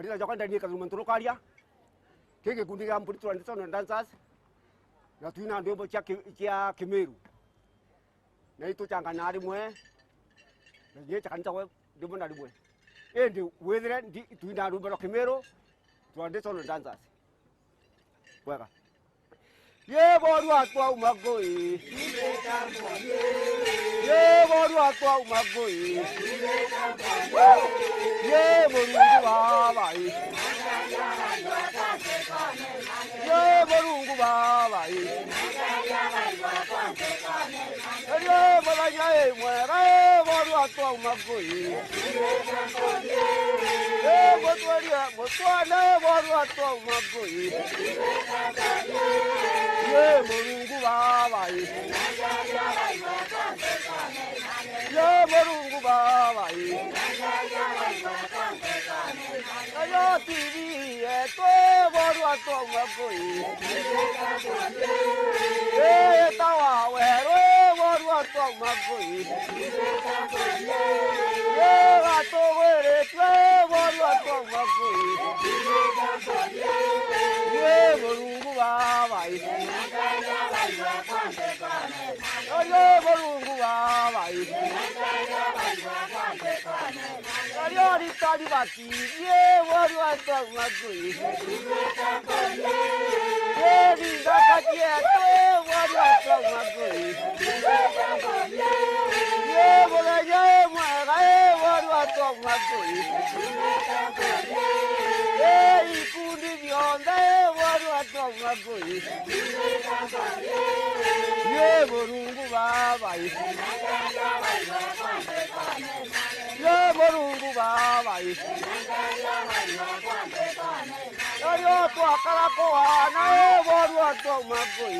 Katika jawaban ndani ya Montoro Karia, keke kundi ya Mpuritu Anderson Dancers, na tuina ndio cha Kimeru. Na itu changanari mwe, na je chakanta we ndio ndani mwe. Ndio wedre tuina ndio Kimeru, tu Anderson Dancers. Weka. Ye boru atwa umagoi. Ye boru atwa umagoi. Ye boru babai. Ye boru babai. Ye balaya mwe boru atwa umagoi. Ye botwaria botwana boru atwa umagoi. Ye morungu babai. Ye morungu babai. Ayo TV eto boru ato magoi. Ye tawa wero boru ato magoi. Ye ato were boru ato magoi. Ye morungu babai. Ayo morungu babai. Ayo ditadi bati ye boru ato magoi. Ye didakati eto boru ato magoi. Ye bolaya mwaga boru ato magoi. Ye ikundi bionda boru ato magoi. Ye morungu babai. Ye morungu babai. Ayo tu akala koana boru ato magoi.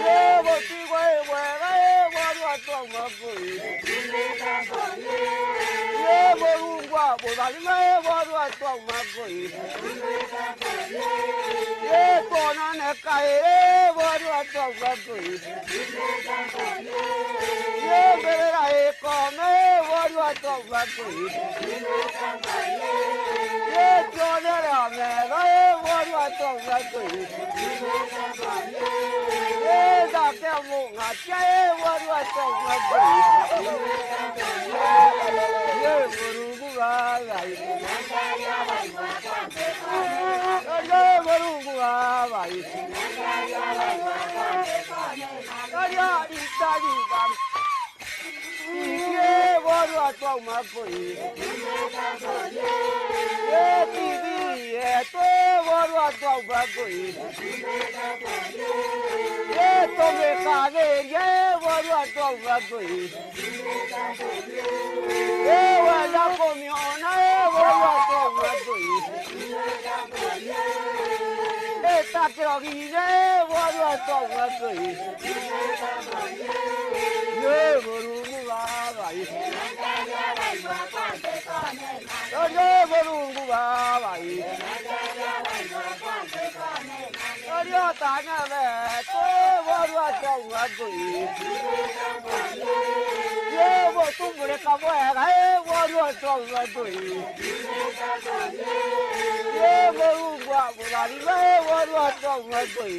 Ye botiwa boru ato magoi. Ye morungwa bodalima boru ato magoi. Ye kona nekae boru ato magoi. Ye berera ekome boru ato magoi. Ye tonera mega boru ato magoi. Ye dake munga chae boru ato magoi. Ye morungu babai. Ye morungu babai. Ayo itali bam. Ye boru ato magoi. Ye TV eto boru ato magoi. Ye tome kade ye boru ato magoi. Ye wala komiona boru ato magoi. Ye takirogine boru ato magoi. Ye morungu babai. Ye morungu babai. Ayo tanya me to boru ato magoi. Ye botumbre kaboera boru ato magoi. Ye morungu abulari boru ato magoi.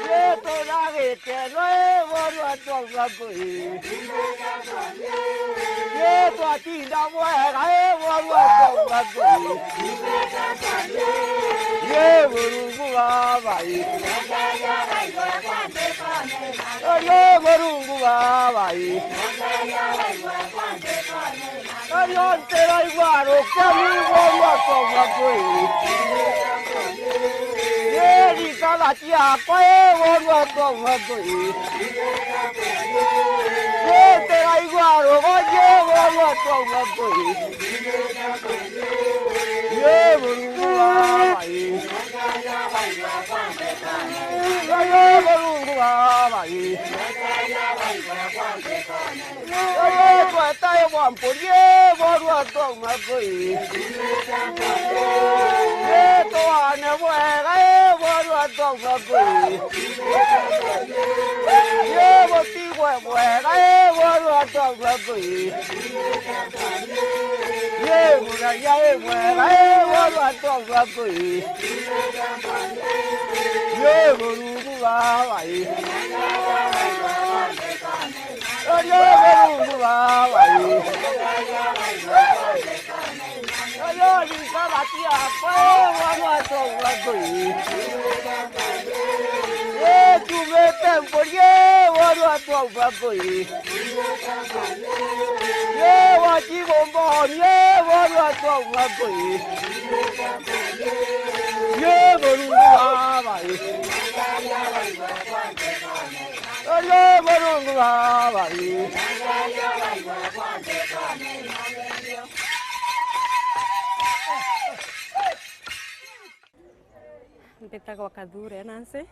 Ye tonage teno boru ato magoi. Ye tuatinda boera boru ato magoi. Ye morungu babai. Ye morungu babai. Ayo tera iguaro kami boru ato magoi. Ye rikala tia koe boru ato magoi. Ye tera iguaro oye boru ato magoi. Ye morungu babai. Ye morungu babai. Ye tueta ye wampuri boru ato magoi. Ye toane boera boru ato atwauga ngui ye mutigwe mwega woru atwauga ngui ye muragia mwega woru atwauga ngui ye Mungu wa Ngai ye Mungu wa Ngai yo likabatia kwa woru atwauga ngui ye tumete mporie woru atwauga ngui ye wachigomborie woru atwauga ngui ye Mungu wa Ngai ye Mungu wa Ngai Mpetagwa Kadhure Nancy.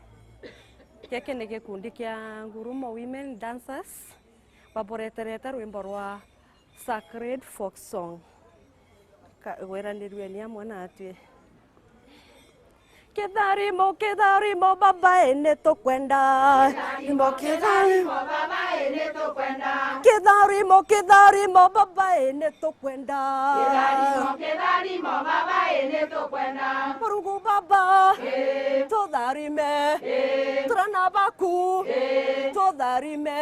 Gĩkĩ nĩ gĩkundi kĩa Ngurumo Women Dancers vaboreterete rwĩmbo rwa Sacred Folk Song gweranĩrue nĩ amwe natwe. Kĩtharimo kĩtharimo babae nĩ tũkwenda kĩtharimo kĩtharimo babae nĩ tũkwenda kĩtharimo kĩtharimo babae nĩ tũkwenda kĩtharimo kĩtharimo babae nĩ tũkwenda Mũrungu baba tũtharime tũrana baku tũtharime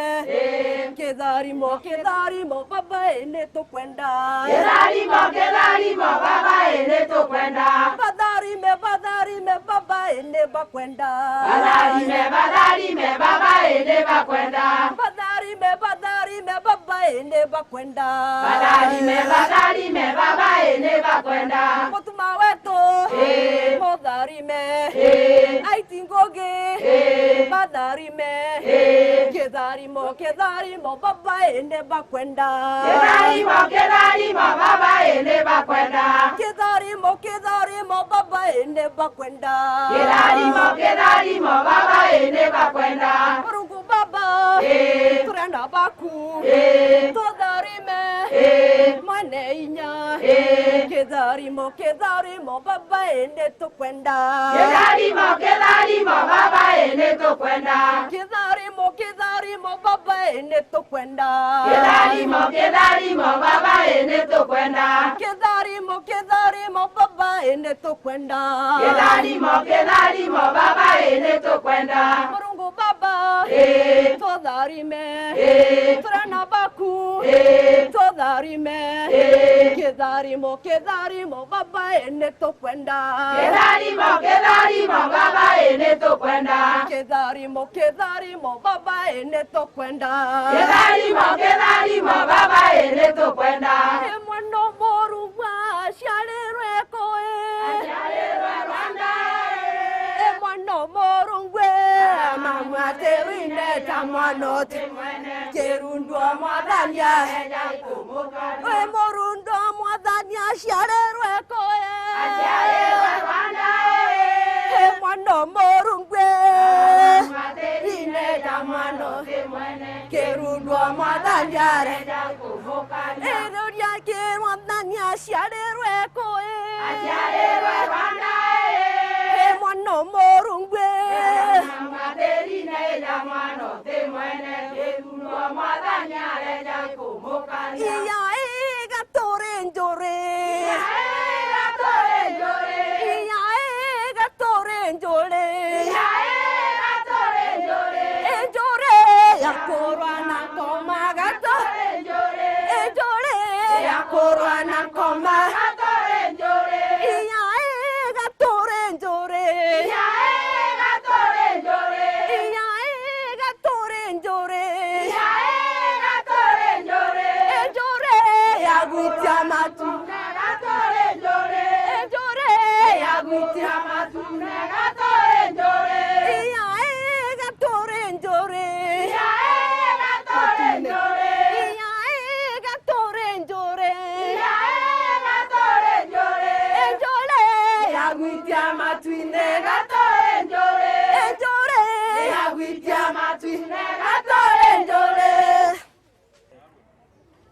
kĩtharimo kĩtharimo babae nĩ tũkwenda kĩtharimo kĩtharimo babae nĩ tũkwenda batharime batharime baba ene bakwenda badharime baba ene bakwenda badharime badharime baba ene bakwenda badharime baba ene bakwenda mutuma wetu mudharime aitingoge badharime kedharimo kedharimo baba ene bakwenda kedharimo baba ene bakwenda kedharimo kedharimo baba ene bakwenda Kĩtharimo baba ene bakwenda Mũrungu baba turenda baku tũtharime mane inya kĩtharimo kĩtharimo baba ene tũkwenda kĩtharimo baba ene tũkwenda kĩtharimo kĩtharimo baba ene tũkwenda kĩtharimo baba ene tũkwenda kĩtharimo kĩtharimo baba ene tũkwenda kĩtharimo baba ene tũkwenda Mũrungu baba tũtharime turana baku tũtharime kĩtharimo kĩtharimo baba ene tũkwenda kĩtharimo baba ene tũkwenda kĩtharimo kĩtharimo baba ene tũkwenda kĩtharimo baba ene tũkwenda mwana mũrungu aciarĩrwe koe mwana mũrungu mamwaterine tamwanoti kĩrundwo mwathania mũrundwo mwathania aciarĩrwe koe mwana mũrungu rine tamwanoti kĩrundwo mwathania ĩrũria kĩmwathania aciarĩrwe koe mwana mũrungu iya ĩgatũre njũrĩ iya ĩgatũre njũrĩ njũrĩ yakũrwa na koma gatũre njũrĩ yakũrwa na koma iya ĩgatũre njũrĩ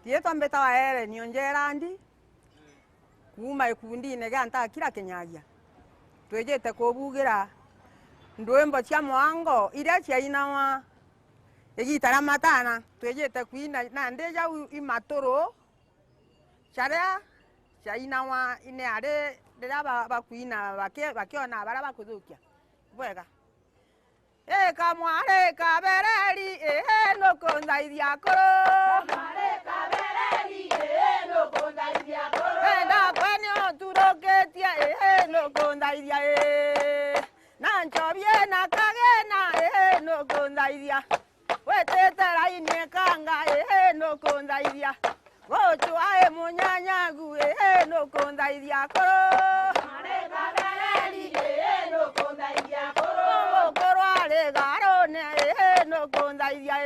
Tieto mbetawa ere nionjerandi kuma ikundi-inĩ gĩa Ntakira Kinyagia twĩjĩte kũbugira ndwimbo cia mwango iria ciainawa igitara matana twigite kuina na ndi jau imaturu caria ciainawa ine ari rira bakuina bakiona bara bakuthukia bwega kamware kabereri nukundhaithia kuru kamware kabereri nukundhaithia kuru ndakwenio turukitie nukundhaithia na nchovie na kagena nukundhaithia wetete raini kanga nukundhaithia gochwa munyanyagu nukundhaithia kuru kamware kabereri nukundhaithia kuru korware garone nukundhaithia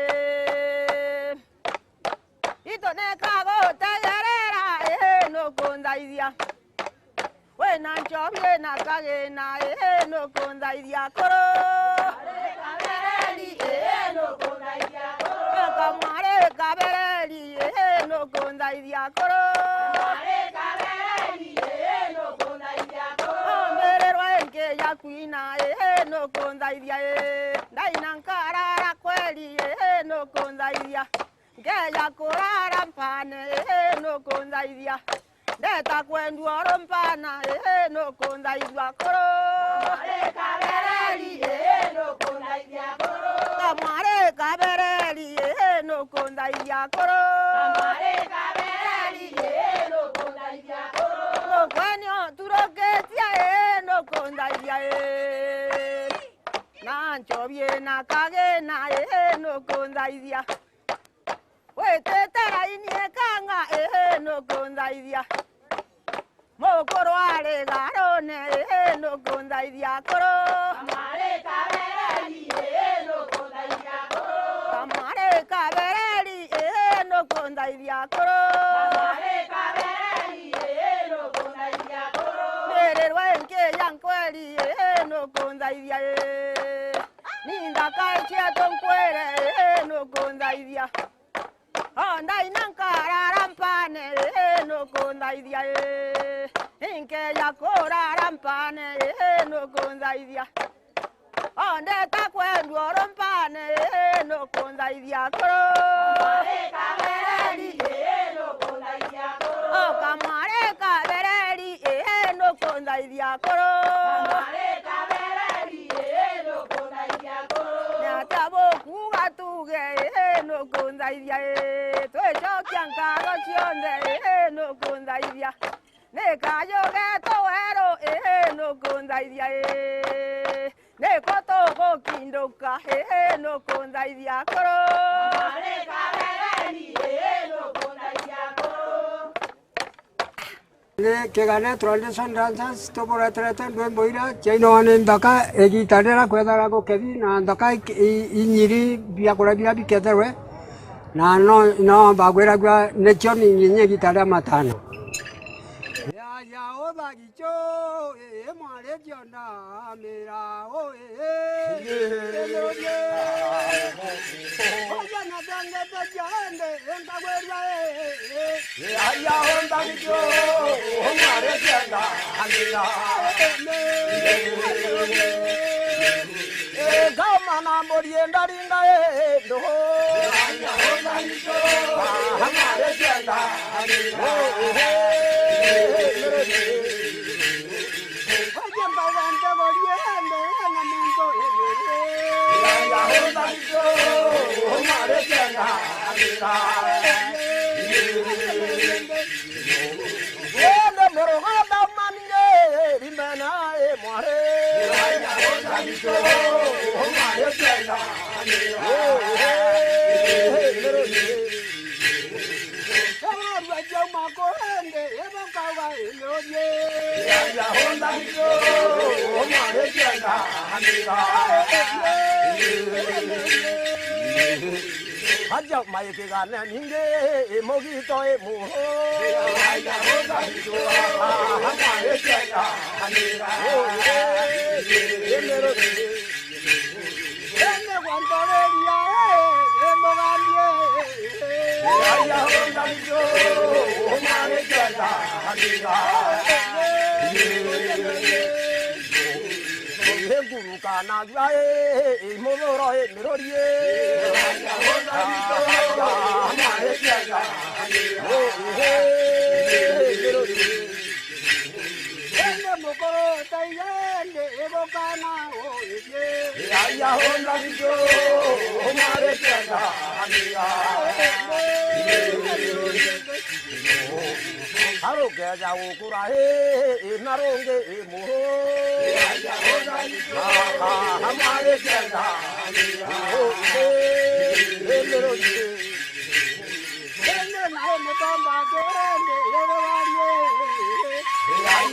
itone kagotegerera nukundhaithia wena nchovie na kagena nukundhaithia kuru kamware kabereri nukundhaithia kuru mbererwa enke yakwina nukundhaithia ndaina nkarara kweli nukundhaithia ngeya kurara mpane nukundhaithia ndeta kwenduoro mpana nukundhaithia kuru kamware kabereri nukundhaithia kuru nukwenio turukitie nukundhaithia na nchovie na kagena nukundhaithia wetete raini kanga nukundhaithia mukurware garone nukundhaithia kuru kamware kabereri nukundhaithia kuru mbererwa enke yankweri nukundhaithia nindakaichia tonkwere nukundhaithia ndaina nkarara mpane nukundhaithia inkeya kurara mpane nukundhaithia ndeta kwenduoro mpane nukundhaithia kuru kamware kabereri nukundhaithia kuru nyatabokuga tuge nukundhaithia twicokia nkaro cionthe nukundhaithia nikayogeto weru nukundhaithia niko tugukinduka nukundhaithia kuru Kegane tradition dances tuboreterete ndwimbo iria ciainoane nthaka igitarira kwethara gukethi na nthaka inyiri biakura biria biketherwe na no bagwiragua nicio ninye gitarira matano ya obagicho mware jiona mira oya na dange bajande engagwerwa ya obagicho mware jiona mira kama na morienda ringa ndo ya obagicho mware jiona mira Aja mai ke gana ninge mogito muho aja hoga bicho hamare chega anira emero ene guantoreria emogandie aja hoga bicho hamare chega anira guru kana jae modoro e mirorie ene mokoro tayende evokana oye ya honda jo mare tega haro ke jawo kurahe naronge mo ya honda jo hamare tega ene nae motamba jorende evariye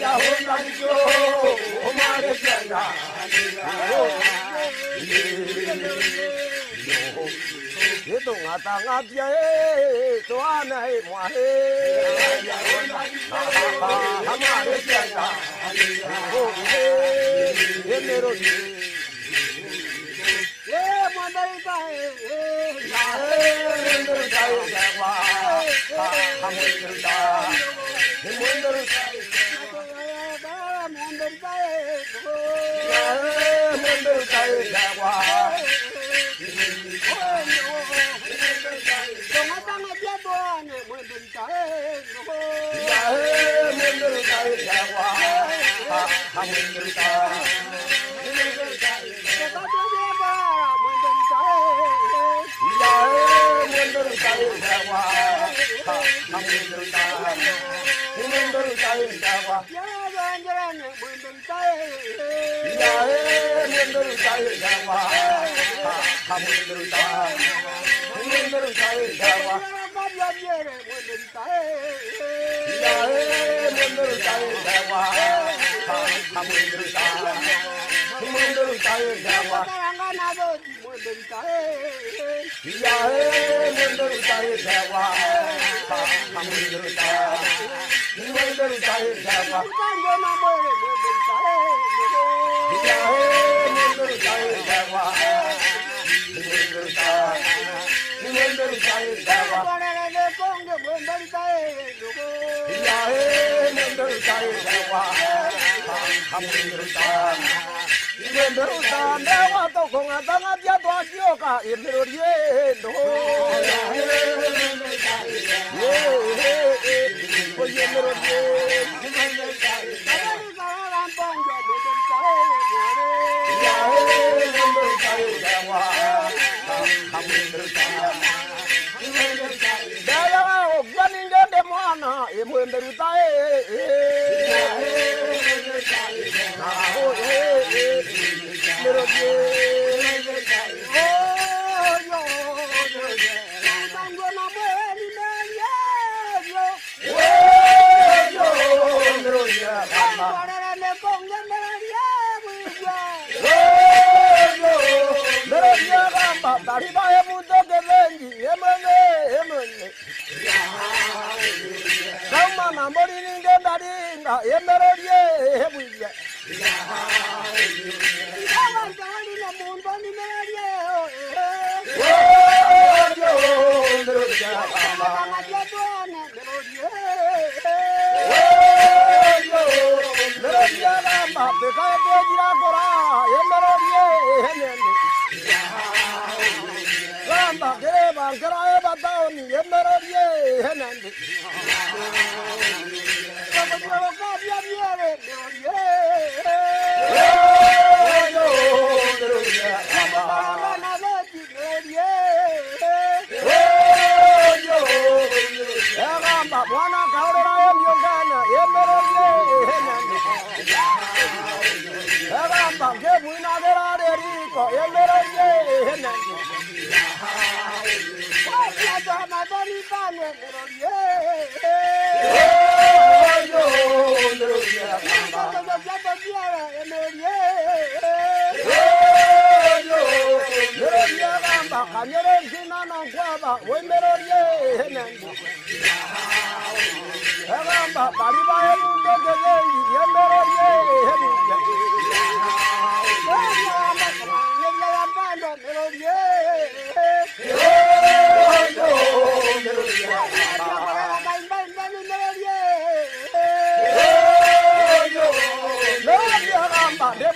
ya honda jo mare tega ye to ngata ngatia e to ana e mwa he hamare tega ye mero ye mandai kai ya mero kai wa hamare da ye mero kai mandai kai wa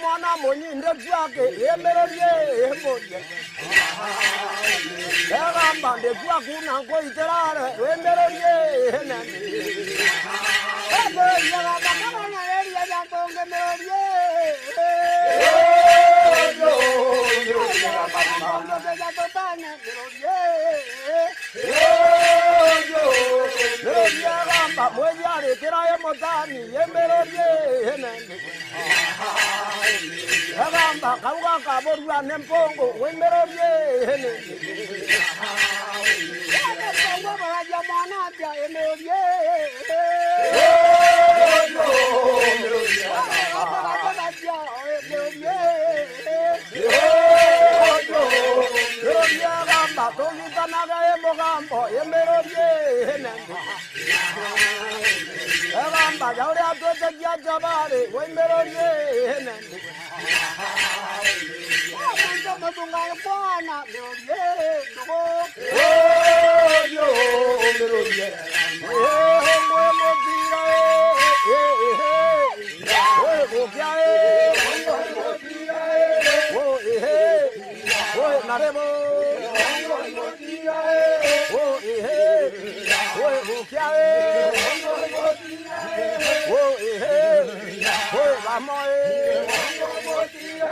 Mwana monyinde de juake, emerorie, emoye. Egamba de juakuna koiterare, emerorie, enani. Ego yagamba kamana eria yantonge merorie. Yo, yagamba kamana eria totane merorie. Merorie gamba, mueviare, tirae motani, emerorie, enani. Agamba kauga kaborua nempongo wemerorie hene. Nempongo baraja mwana pia emerorie. Merorie agamba tongita naga emogambo emerorie hene. Agamba jaure atote kia jabare wemerorie hene. Tungai Bwana merorie dogo yo merorie ngwe motira gokia motira naremo motira gokia vamos motira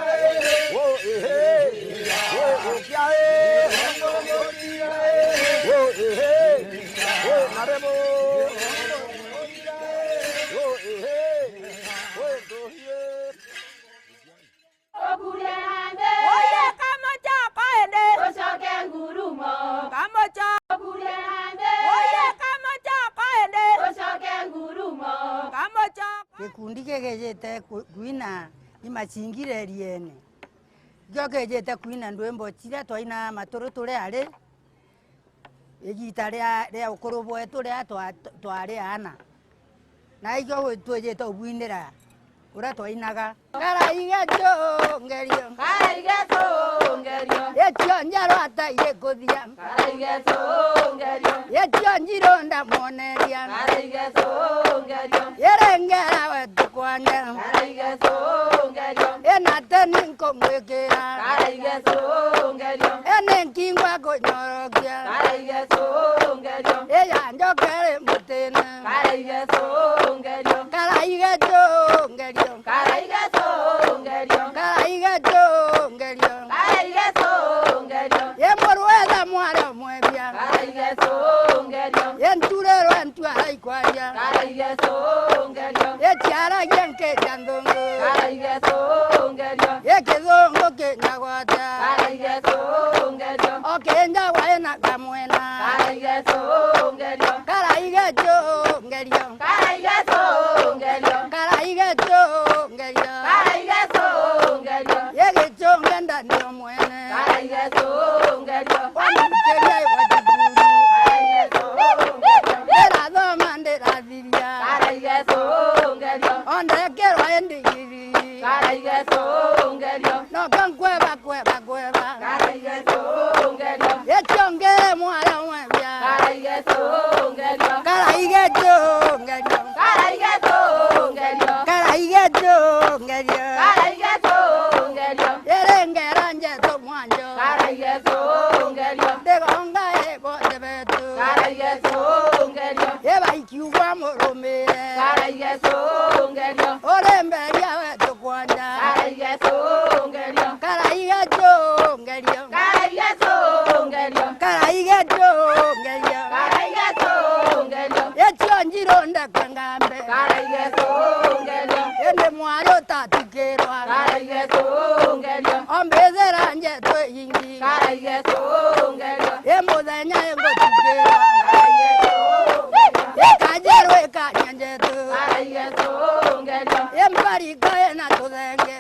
Gikundi gegejete kuina imachingire riene gogejete kuina ndwembo chira twaina matoro tore are egita ria ukuru bwetu ria twari ana na igo twejete obwinira ura twainaga karaigeto ngerio etio njaro ataire kuthia etio njiro ndamoneria yerengera wetu kwanja enateni nkomwekera enenkingwa kunyorokia eyanjokere mutene karaigeto ngerio yemorwetha mwana mwebia yenturero entwara ikwaria yetiaragia nkeja nthungu yekithungu kinyagwata okinjagwa ina kamwena karaigeto ngerio yegichunge ndanio mwene wamikeria iwatiguru ndirathoma ndirathiria ondekerwa indigiri noka nkweva yechongere mwana mwebia karaigeto ngerio yerengera njeto mwanjo ndigonga ebote betu yebaikiugwa murumire oremberia wetu kwanja karaigeto ngerio yechio njiro ndekwengambe ende mwaro tatukirwa ombethera njeto ingi emuthenya engotukirwa ekajerwa ekanya njeto embarika ena tuthenge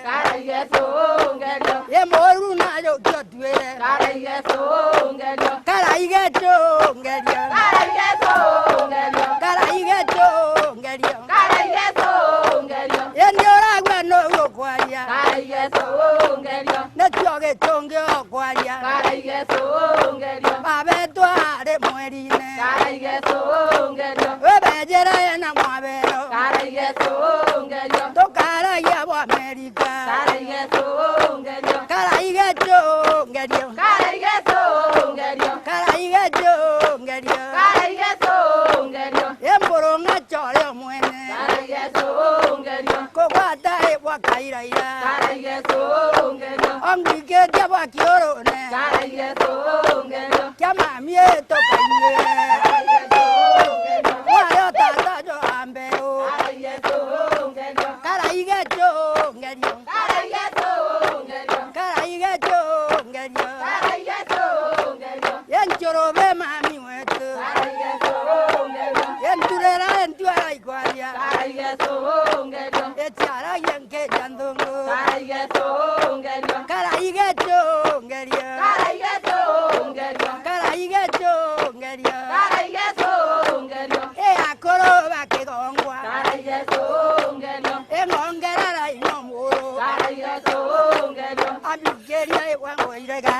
emoru nayo kiotwire karaigeto ngerio endioragwa nogo kwaria netioge chonge okwaria babetware mwerine webejera ena mwabero tukaragia bwa Amerika chole mwene kokwata wakairaira ongwiketia wakiorone kiamamie tokaie wayo tata jo ambeo karaige chongerio karaige chongerio yenchorobe mami wetu yenturera entuara ikwaria echara yenke jandongo karaige chongerio karaige chongerio akoro bakigongwa engongerara inomuro abigeria ewangoirega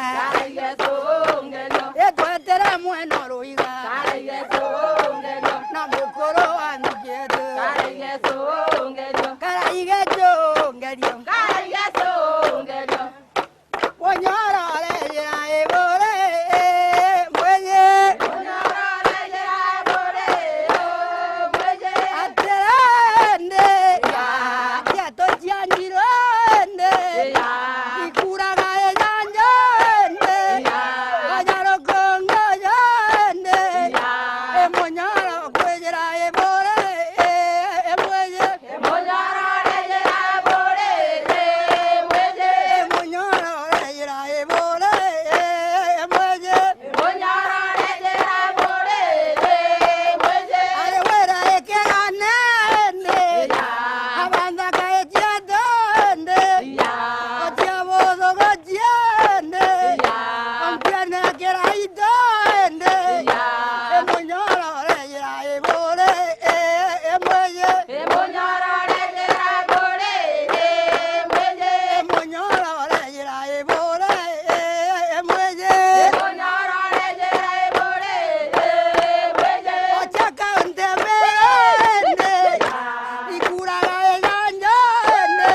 etwetera mweno ruiga na mukoro amigete karaige chongerio wonyorore ya ebore mwenye aterende ya tojiandirende ikuraga ejanjende kanyaro kongo jende emonyoro kwejera ebore emwenye emonyoro rejera ebore emwenye are wera ekeganende abanza kaejiadonde otiabozo gojiende ompiana keraidonde emonyoro rejera ebore emwenye emonyoro rejera ebore ochaka ontemerende ikuraga ejanjende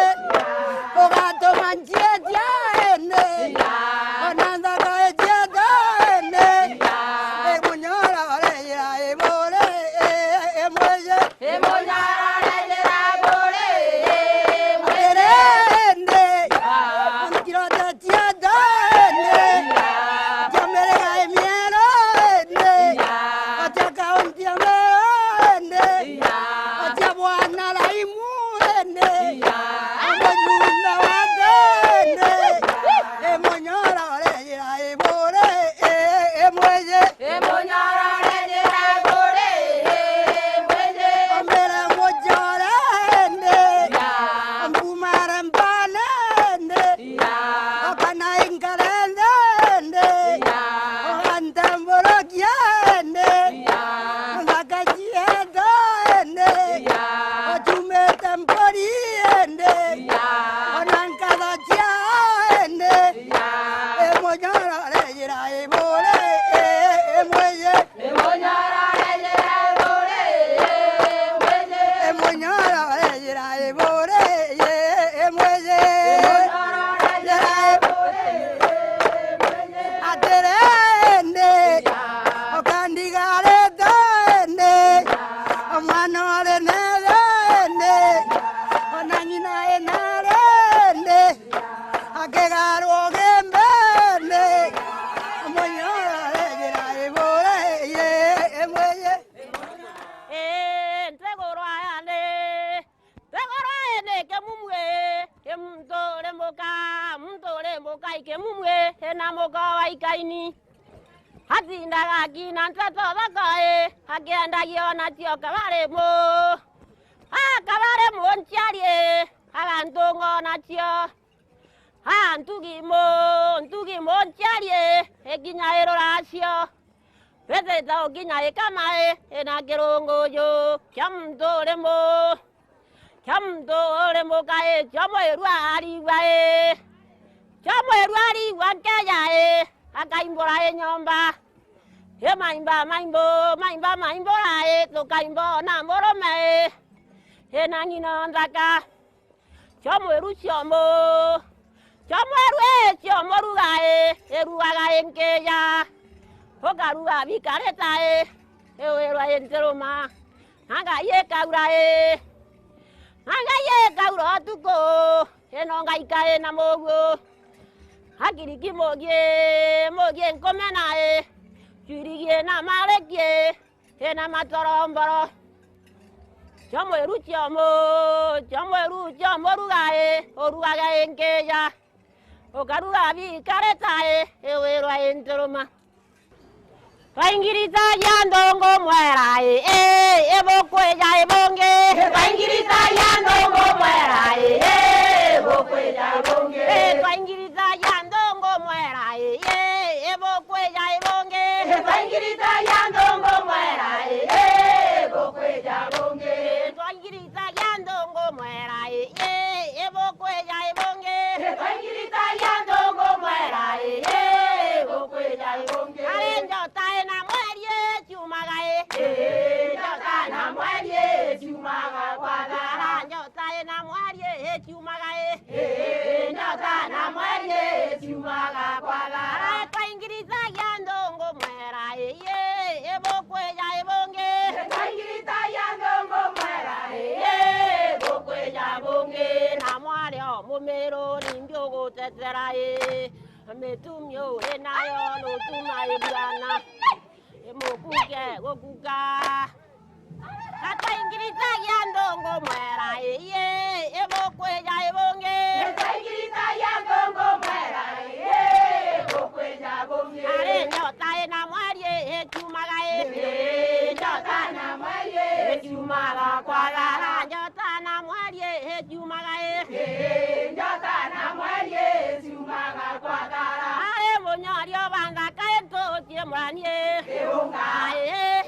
ogato manchietiaende onanza kaechiedonde emonyoro rejera ebore emwenye aterende onkirota chiedonde jamerega emierende ochaka ontiamerende ochabwana laimurende amonyunda watende emonyoro rejera ebore emwenye ombere mojorende ombumare mpanende okanaingarendende okantemborogiende ondakachiedonde ochumetemporiende onankadachiaende emonyoro rejera ebore emwenye emonyoro rejera ebore emwenye aterende okandigaredonde omwana orenedende onanyina enarende akegarogembende omonyoro rejera ebore emwenye mumwe enamoka waikaini hatindaga kina ntatothokoe hakiendagio natio kabaremo kabaremo nchiarie agantung'o natio ntugimo nchiarie ekinya eruracio peteta okinya ikamae ena kirunguju kia mtoremo kae kia mwerwariwae nkeyae akaimbora enyomba maimborae tukaimbo na morome enang'ino nthaka kia mweru ciomo rugae erugaga enkeya ukaruga bikaretae ewirwa enteruma anga ye kaura e anga ye kaura tuko eno ngaika e na mogo hakiriki mogie nkomena e chirigie na marekie ena matoromboro chomo rugae orugaga enkeja okaruga bi karetae ewerwa entoroma Kaingirita yandongo mwerae ebokweja ebonge Kaingirita yandongo mwerae ebokweja ebonge Kaingirita yandongo mwerae ebokweja ebonge Kaingirita yandongo mwerae ebokweja ebonge Kaingirita yandongo mwerae ebokweja ebonge Kaingirita yandongo mwerae ebokweja ebonge Arenjo tae na mwerie chumagae Jota na mwerie chumaga kwadara Jota na mwerie chumagae Jota na mwerie chumaga kwadara Kaingirita yandongo mwerae ebokweja ebonge Kaingirita yandongo mwerae ebokweja ebonge Na mwario mumero nimbyogo teterae Metumyo enayo no tumaye bwana Emokuke gokuka Kaingirita yandongo mwerae ebokweja ebonge Kaingirita yandongo mwerae ebokweja ebonge Are nyota ena mwarie chumagae Nyota na mwarie chumaga kwagara Nyota na mwarie chumagae Nyota na mwarie chumaga kwagara Are monyorio banda kaento tiemranie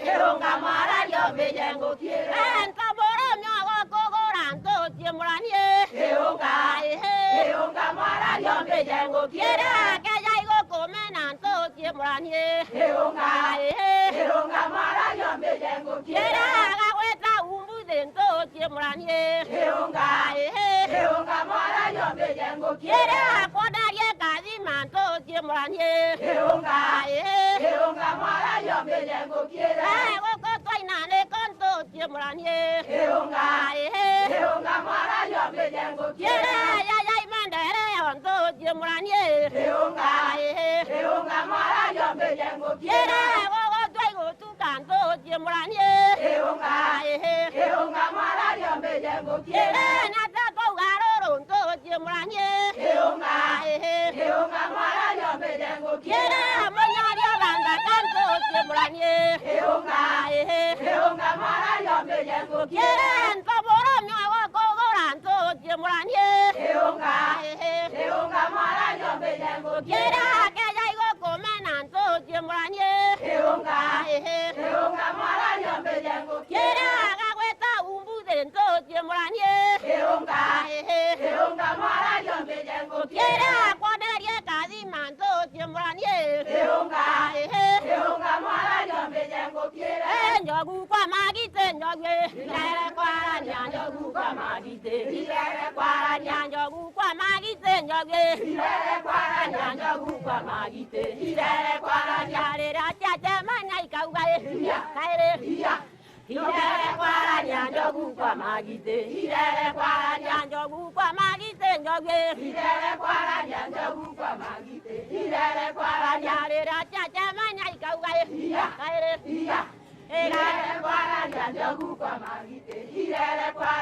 Eonga marario bejengo tiere Entaboro myago kogoranto tiemranie Eonga marario bejengo tiere Kejaigo comenanto tiemranie Eonga marario bejengo tiere Agaweta umbudento tiemranie Eonga marario bejengo tiere Akodarie kazimanto tiemranie Eonga marario bejengo tiere Gokotoinane konto tiemranie Eonga marario bejengo tiere Yayay mandere onto tiemranie Eonga marario bejengo tiere Gokotoigo tukanto tiemranie Eonga marario bejengo tiere Natato garoronto tiemranie Eonga marario bejengo tiere Monyario banda kanto tiemranie Eonga marario bejengo tiere Ntoboro myago kogoranto tiemranie Eonga marario bejengo tiere Kejaigo comenanto tiemranie Eonga marario bejengo tiere Agaweta umbudento tiemranie Eonga marario bejengo tiere Akodarie kazimanto tiemranie Eonga marario bejengo tiere Njogu kwa magite njogwe Ilere kwara njogu kwa magite Ilere kwara njogu kwa magite njogwe Ilere kwara njogu kwa magite Ilere kwara njarera chacha manya ikaugae Kaire Ilere kwara njogu kwa magite Ilere kwara njogu kwa magite njogwe Ilere kwara njogu kwa magite Ilere kwara njarera chacha manya ikaugae Kaire Ilere kwara njogu kwa magite Ilere kwara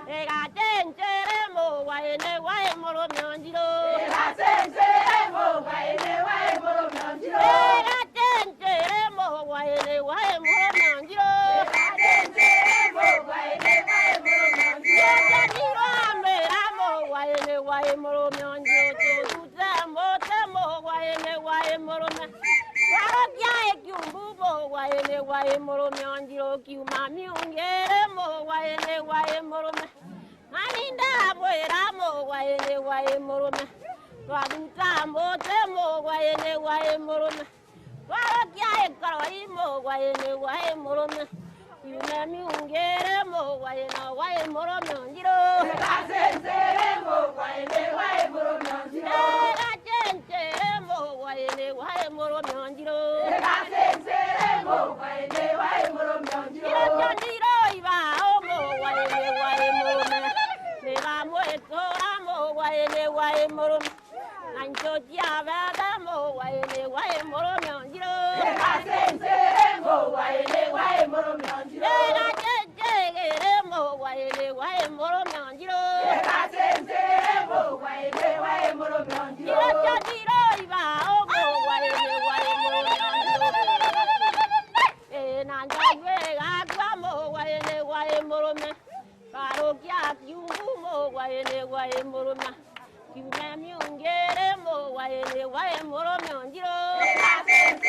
Ega tenchere mo waene wae moro myonjiro Ega tenchere mo waene wae moro myonjiro Ega tenchere mo waene wae moro myonjiro Ega tenchere mo waene wae moro myonjiro Ega jiro amera mo waene wae moro myonjiro Temo waene wae moro myonjiro Warokia ekiumbu mo waene wae moro myonjiro Kiuma miungere mo waene wae moro Maninda mwera mo waene wae moro Twaduta mbote mo waene wae moro Warokia ekaroi mo waene wae moro Kiuma miungere mo wae moro myonjiro Ekasensere mo waene wae moro myonjiro Ekachenche mo waene wae moro myonjiro Ekasensere mo waene wae moro myonjiro Chonjiro iba 南就家外的莫为你为莫罗苗子喽，那先生莫为你为莫罗苗子喽，那姐个莫为你为莫罗苗子喽，那先生莫为你为莫罗苗子你那家子喽一把哦莫为你为莫罗苗子，南家月啊瓜莫为你为莫罗苗，巴罗家有莫为你为莫罗苗。You man, you get him away, away, more of you.那先生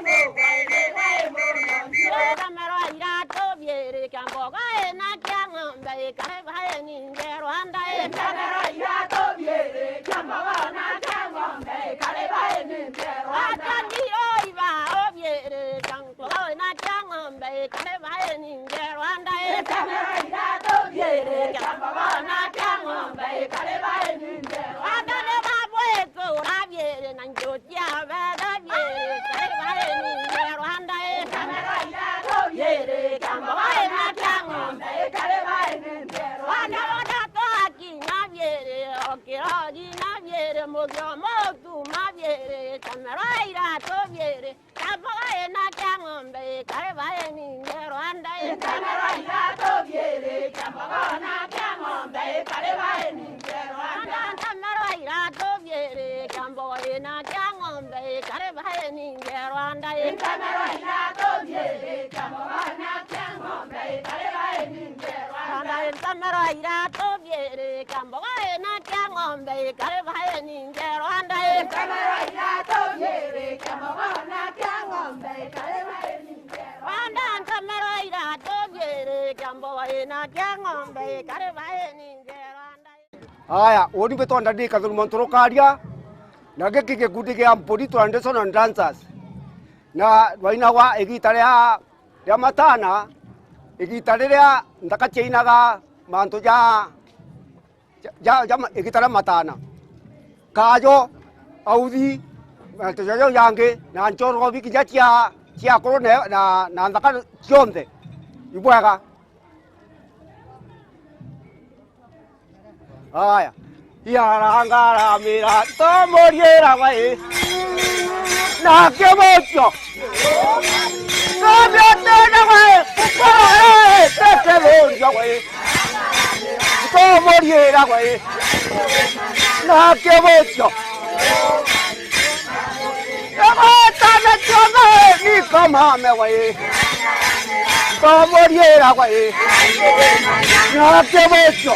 莫为你为莫罗苗子喽，他们来拉多别的干活，哎，那江岸北开拍你在乱带，那那呀都别的，看不到那看我没看得白你别啊，乱干你哦一把哦别的干活，那江岸北开拍你在乱带，那那呀都别的，看不到那看我没看得白你别啊，那那把不够那别的，那就家外的别的开拍你在乱带，那那呀都别的，看不到那看我没看得白你别啊，乱那那多几那别的，给了你那别的，莫叫莫住那别的，咱们来啦多别的，咱不爱那江岸北开拍你在乱带。那那呀都别的，看不到那看我没看得白你别乱咱们来啦多别的，咱不爱那江岸北开拍你在乱带。那那呀都别的，看不到那看我没看得白你别乱咱们来啦多别的，咱不爱那江岸北开拍你在乱带。那那呀都别的，看不到那看我没看得白你别乱咱们来啦多别的，咱不爱那江岸北开拍你在乱带。Haya, oni beto andadi kadul montoro kadia. Nage kike gudi ke ampodi to ande son dancers. Na waina wa egi tarea ya matana. Egi tarea ndaka cheina ga manto ja egi tarea matana. Kajo audi to jo yange na anchor go bi kija chia ko ne na ndaka chonde. Ibuaga. Haya, yarangara mira tomoriera vai, na que mucho, no me atena vai, te voy vai, tomoriera vai, na que mucho, ya me chona ni como me vai, tomoriera vai, na que mucho.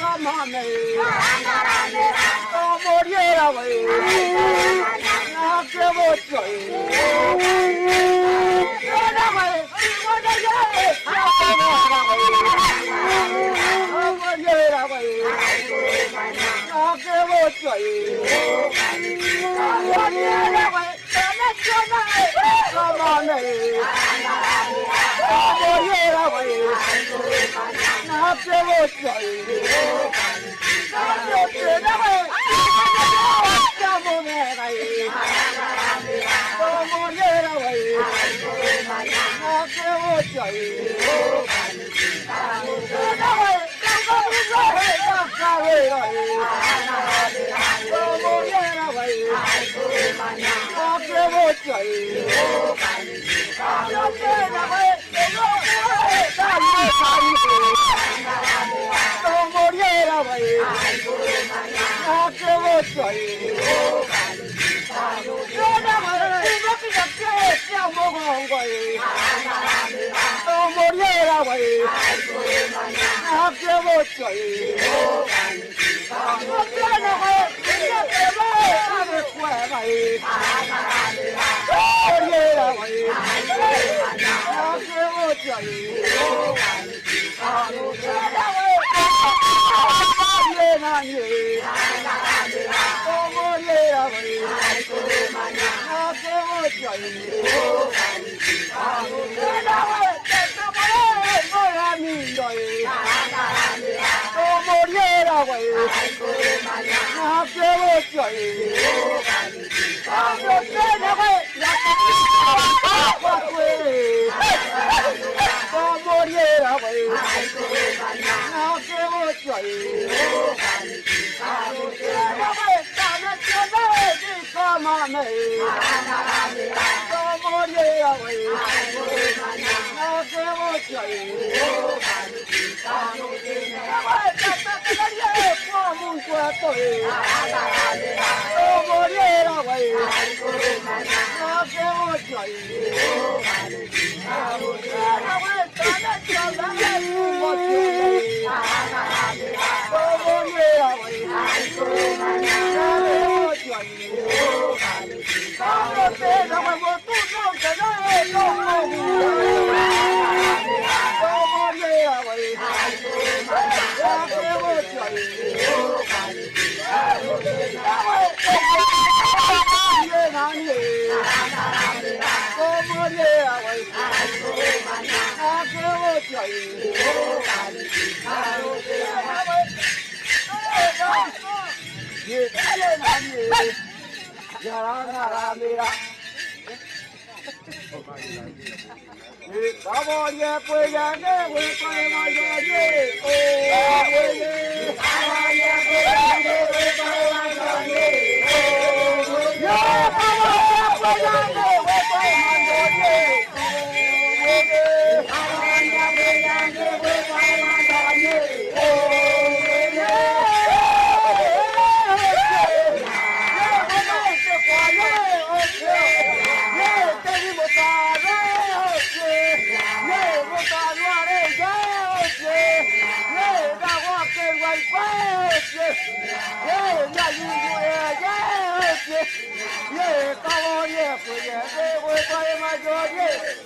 Come on,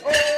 Yeah,